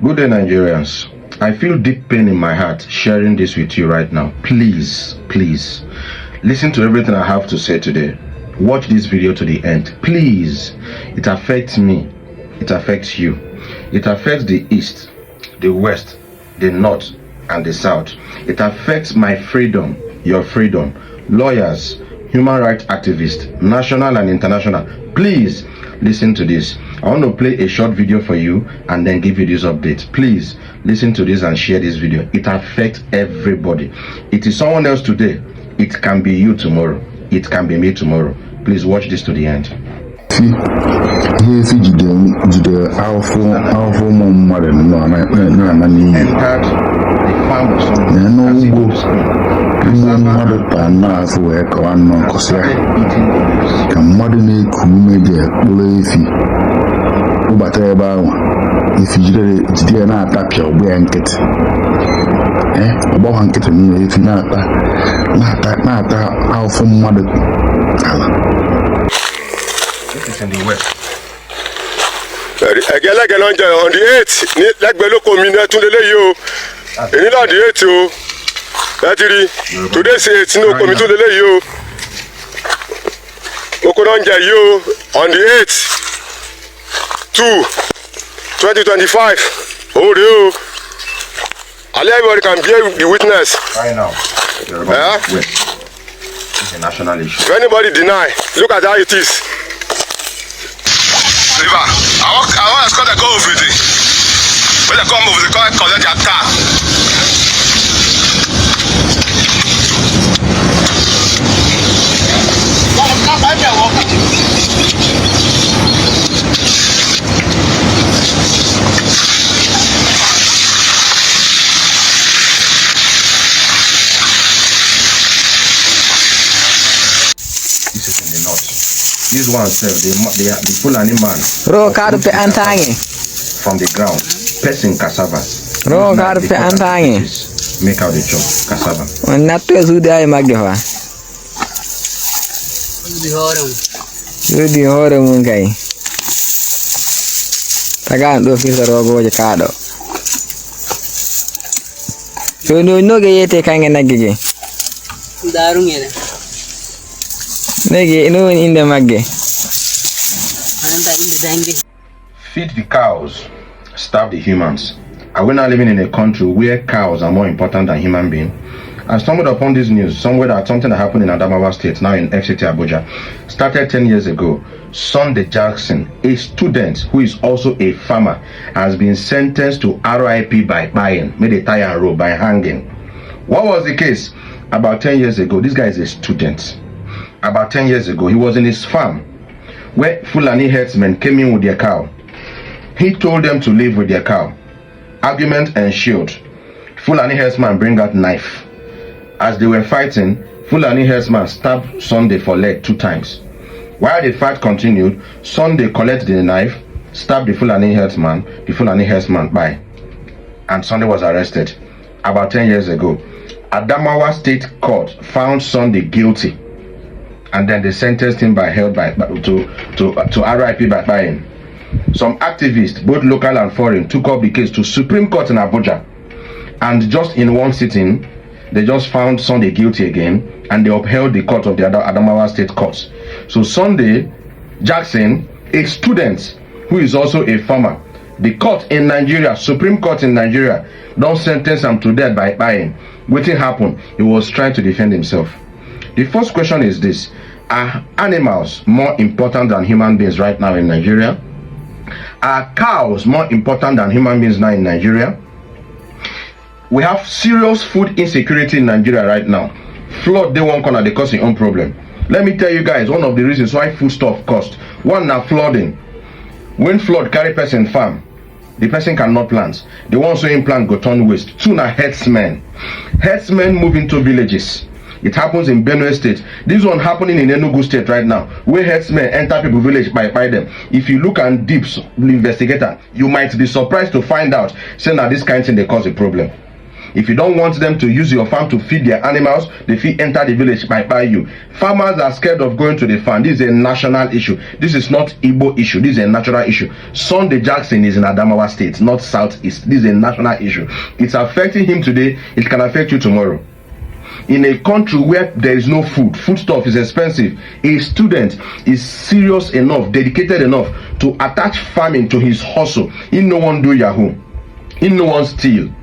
Good day, Nigerians. I feel deep pain in my heart sharing this with you right now. Please, please, listen to everything I have to say today. Watch this video to the end. Please, it affects me. It affects you. It affects the East, the West, the North, and the South. It affects my freedom, your freedom, lawyers, human rights activists, national and international. Please, listen to this. I want to play a short video for you and then give you this update. Please listen to this and share this video. It affects everybody. It is someone else today. It can be you tomorrow. It can be me tomorrow. Please watch this to the end. Entered the farm of someone. If you did not tap your blanket, about one kitten, if not how from mother. This is in the West. I get like on the 8th, like below community to the you. And you know the 8th, that is today's 8th, no coming to the you. Okononja you on the 8th, 2025. Oh, you. Everybody can be the witness. Right now, it's a national issue. If anybody deny, look at how it is. I want to go over it. When I come over the car, collect your car. This is in the north. This one self, the Fulani man from the ground, pressing cassava. Make out the chop cassava. Not to do the Magdava. The horror moon guy. Tagan do feel the rogo the cardo. So no gay taking a naggy. Negi no in the magge. Feed the cows, starve the humans. Are we not living in a country where cows are more important than human beings? I stumbled upon this news somewhere that something that happened in Adamawa State, now in FCT Abuja, started 10 years ago. Sunday Jackson, a student who is also a farmer, has been sentenced to RIP by buying, made a tie and rope by hanging. What was the case? About 10 years ago, this guy is a student. About 10 years ago, he was in his farm where Fulani herdsmen came in with their cow. He told them to leave with their cow. Argument ensued. Fulani herdsman bring out knife. As they were fighting, Fulani herdsman stabbed Sunday for leg 2 times. While the fight continued, Sunday collected the knife, stabbed the Fulani herdsman by, and Sunday was arrested. About 10 years ago, Adamawa State Court found Sunday guilty, and then they sentenced him to RIP by buying. Some activists, both local and foreign, took up the case to Supreme Court in Abuja, and just in one sitting, they just found Sunday guilty again, and they upheld the court of the Adamawa State Courts. So Sunday Jackson, a student who is also a farmer, the court in Nigeria, Supreme Court in Nigeria, don't sentence him to death by buying. What happened? He was trying to defend himself. The first question is this: are animals more important than human beings right now in Nigeria? Are cows more important than human beings now in Nigeria? We have serious food insecurity in Nigeria right now. Flood, they won't corner, they cause their own problem. Let me tell you guys, one of the reasons why food stuff cost. One, now flooding. When flood carry person farm, the person cannot plant. The ones who in plant go turn waste. 2, now herdsmen. Herdsmen move into villages. It happens in Benue State. This one happening in Enugu State right now, where herdsmen enter people village by them. If you look and deep investigator, you might be surprised to find out saying that this kind of thing they cause a problem. If you don't want them to use your farm to feed their animals, they fit enter the village by you. Farmers are scared of going to the farm. This is a national issue. This is not Igbo issue. This is a natural issue. Sunday Jackson is in Adamawa State, not Southeast. This is a national issue. It's affecting him today. It can affect you tomorrow. In a country where there is no foodstuff is expensive, a student is serious enough, dedicated enough to attach farming to his hustle. He no one do yahoo. He no one steal.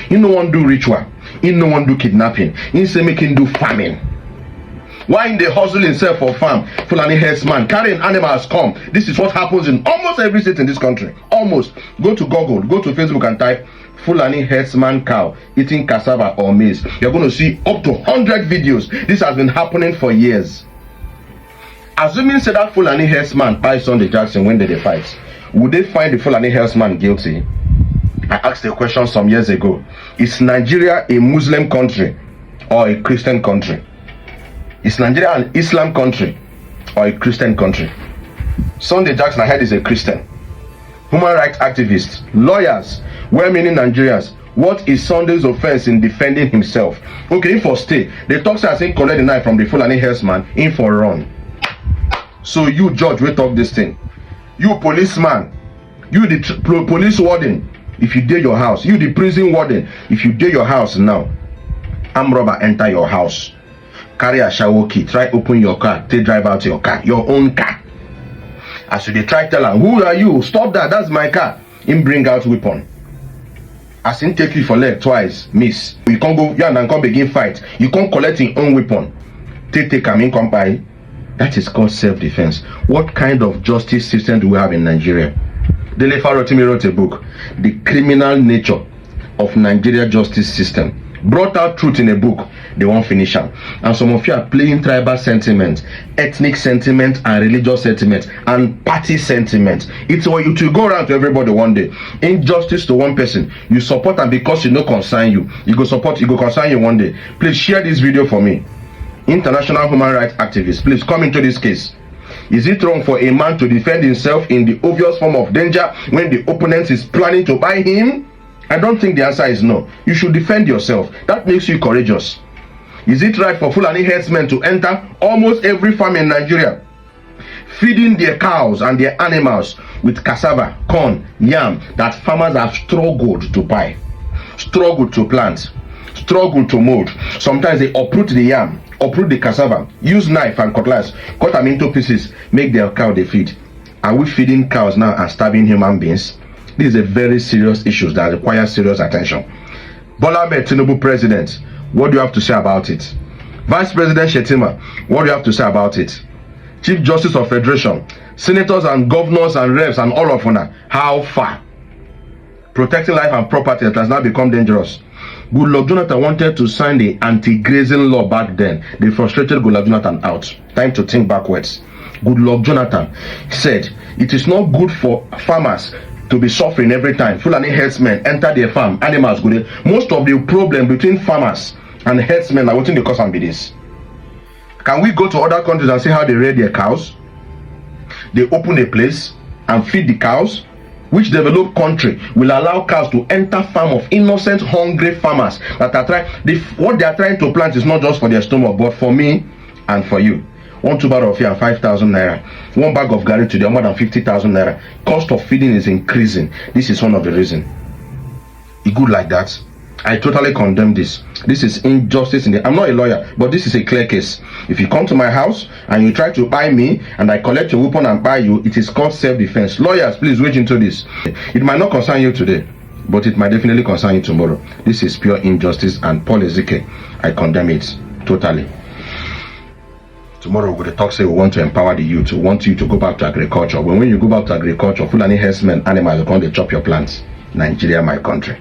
He no one do ritual. He no one do kidnapping. He say make him do farming. Why in the hustle himself for farm? Fulani herdsman carrying animals come. This is what happens in almost every state in this country. Almost. Go to Google, go to Facebook and type Fulani herdsman cow eating cassava or maize. You're going to see up to 100 videos. This has been happening for years. Assuming say that Fulani herdsman by Sunday Jackson, when did they fight? Would they find the Fulani herdsman guilty? I asked a question some years ago. Is Nigeria a Muslim country or a Christian country? Is Nigeria an Islam country or a Christian country? Sunday Jackson, I heard, is a Christian. Human rights activists, lawyers, well-meaning Nigerians. What is Sunday's offense in defending himself? Okay, in for stay. The talk says in collect the knife from the Fulani herdsman, in for run. So you judge, we talk this thing. You policeman, you the police warden, if you dare your house. You the prison warden, if you dare your house now. Armed robber enter your house. Carry a shower key, try open your car, take drive out your car, your own car. As you dey try tell am, who are you? Stop that, that's my car. Him bring out weapon. As him take you for leg twice, miss. You can't go, yeah, and come begin fight. You can't collect him own weapon. Take am in come by. That is called self-defense. What kind of justice system do we have in Nigeria? Dele Farotimi wrote a book, The Criminal Nature of Nigeria Justice System. Brought out truth in a book. They won't finish them. And some of you are playing tribal sentiment, ethnic sentiment, and religious sentiment, and party sentiment. It's what you to go around to everybody one day. Injustice to one person, you support them because you know concern you. You go support, you go concern you one day. Please share this video for me. International human rights activists, please come into this case. Is it wrong for a man to defend himself in the obvious form of danger when the opponent is planning to buy him? I don't think the answer is no. You should defend yourself. That makes you courageous. Is it right for Fulani herdsmen to enter almost every farm in Nigeria, feeding their cows and their animals with cassava, corn, yam that farmers have struggled to buy, struggled to plant, struggled to mold? Sometimes they uproot the yam, uproot the cassava, use knife and cutlass, cut them into pieces, make their cow they feed. Are we feeding cows now and starving human beings? This is a very serious issue that requires serious attention. Bola Ahmed Tinubu president, what do you have to say about it? Vice President Shetima, what do you have to say about it? Chief Justice of Federation, senators and governors and reps and all of them, how far? Protecting life and property has now become dangerous. Goodluck Jonathan wanted to sign the anti-grazing law back then. They frustrated Goodluck Jonathan out. Time to think backwards. Goodluck Jonathan said it is not good for farmers to be suffering every time Fulani herdsmen enter their farm, animals go there. Most of the problem between farmers and herdsmen are what they cause and be this. Can we go to other countries and see how they rear their cows? They open a place and feed the cows. Which developed country will allow cows to enter farm of innocent, hungry farmers that are trying? What they are trying to plant is not just for their stomach, but for me and for you. 1 tuber of yam 5,000 naira. 1 bag of garri today more than 50,000 naira. Cost of feeding is increasing. This is one of the reasons. It's good like that. I totally condemn this. This is injustice. I'm not a lawyer, but this is a clear case. If you come to my house and you try to buy me and I collect your weapon and buy you, it is called self-defense. Lawyers, please wade into this. It might not concern you today, but it might definitely concern you tomorrow. This is pure injustice, and Paul Ezike, I condemn it totally. Tomorrow we're going to talk, say we want to empower the youth. We want you to go back to agriculture. When you go back to agriculture, Fulani herdsmen, animals are going to chop your plants. Nigeria, my country.